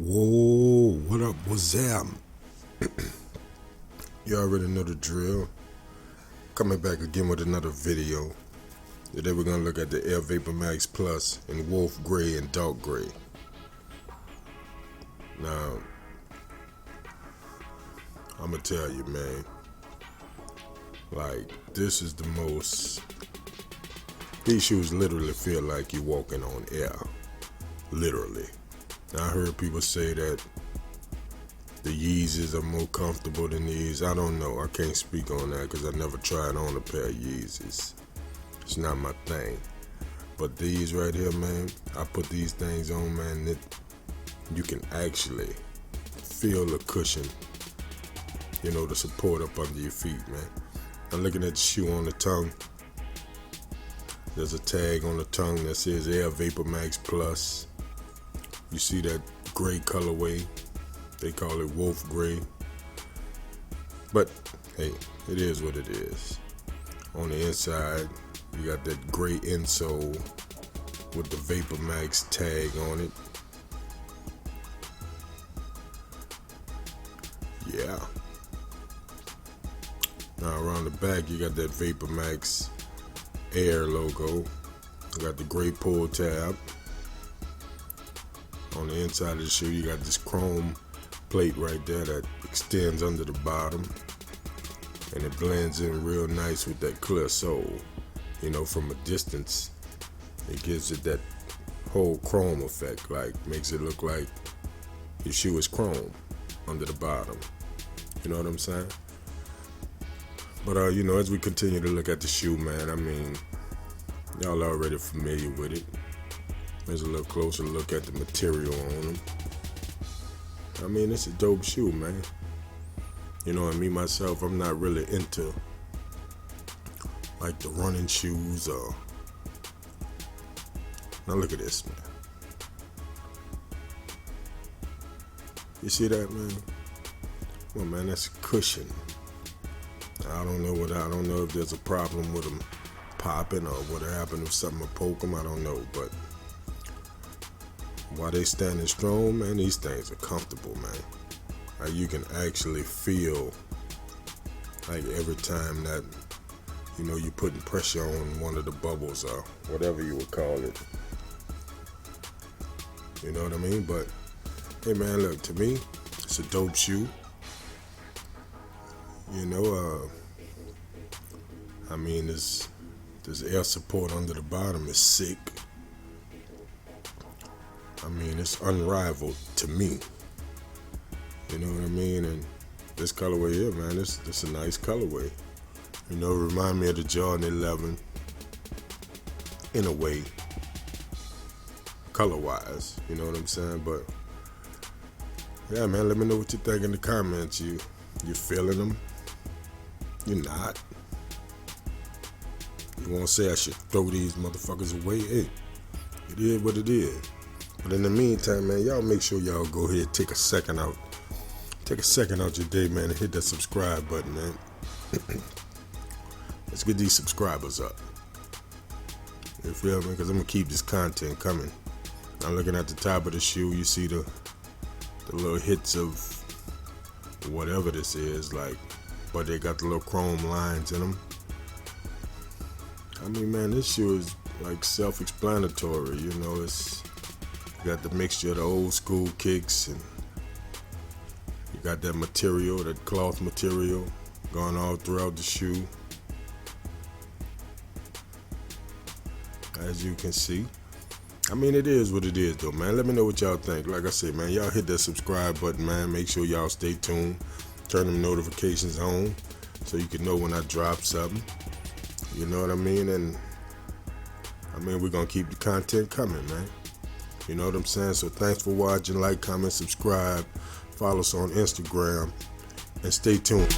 Whoa, what up, what's up? You already know the drill. Coming back again with another video. Today we're going to look at the Air Vapormax Plus in wolf gray and dark gray. Now, I'm going to tell you, man, like, this is the most, these shoes literally feel like you're walking on air. Literally. Now, I heard people say that the Yeezys are more comfortable than these. I don't know. I can't speak on that because I never tried on a pair of Yeezys. It's not my thing. But these right here, man, I put these things on, man, you can actually feel the cushion, you know, the support up under your feet, man. I'm looking at the shoe on the tongue. There's a tag on the tongue that says Air Vapormax Plus. You see that gray colorway? They call it wolf gray. But, hey, it is what it is. On the inside, you got that gray insole with the Vapormax tag on it. Yeah. Now around the back, you got that Vapormax Air logo. You got the gray pull tab. On the inside of the shoe, you got this chrome plate right there that extends under the bottom, and it blends in real nice with that clear sole. You know, from a distance, it gives it that whole chrome effect, like makes it look like your shoe is chrome under the bottom. You know what I'm saying? But you know, as we continue to look at the shoe, man, I mean, y'all already familiar with it. There's a little closer look at the material on them. I mean, it's a dope shoe, man. You know, and me myself, I'm not really into like the running shoes or. Now look at this, man. You see that, man? Well, man, that's a cushion. I don't know if there's a problem with them popping or what happened if something will poke them. I don't know, but while they standing strong, man, these things are comfortable, man. You can actually feel like every time that, you know, you're putting pressure on one of the bubbles or whatever you would call it. You know what I mean? But, hey, man, look, to me, it's a dope shoe. You know, I mean, this air support under the bottom is sick. I mean, it's unrivaled to me. You know what I mean? And this colorway here, man, this a nice colorway. You know, remind me of the Jordan 11 in a way, color-wise. You know what I'm saying? But yeah, man, let me know what you think in the comments. You feeling them? You're not. You won't say I should throw these motherfuckers away? Hey, it is what it is. But in the meantime, man, y'all make sure y'all go ahead, take a second out your day, man, and hit that subscribe button, man. Let's get these subscribers up. You feel me? Because I'm gonna keep this content coming. I'm looking at the top of the shoe. You see the little hits of whatever this is, like, but they got the little chrome lines in them. I mean, man, this shoe is like self-explanatory. You know, it's got the mixture of the old school kicks, and you got that material, that cloth material, going all throughout the shoe. As you can see. I mean, it is what it is, though, man. Let me know what y'all think. Like I said, man, y'all hit that subscribe button, man. Make sure y'all stay tuned. Turn them notifications on so you can know when I drop something. You know what I mean? And, I mean, we're going to keep the content coming, man. You know what I'm saying? So thanks for watching. Like, comment, subscribe. Follow us on Instagram. And stay tuned.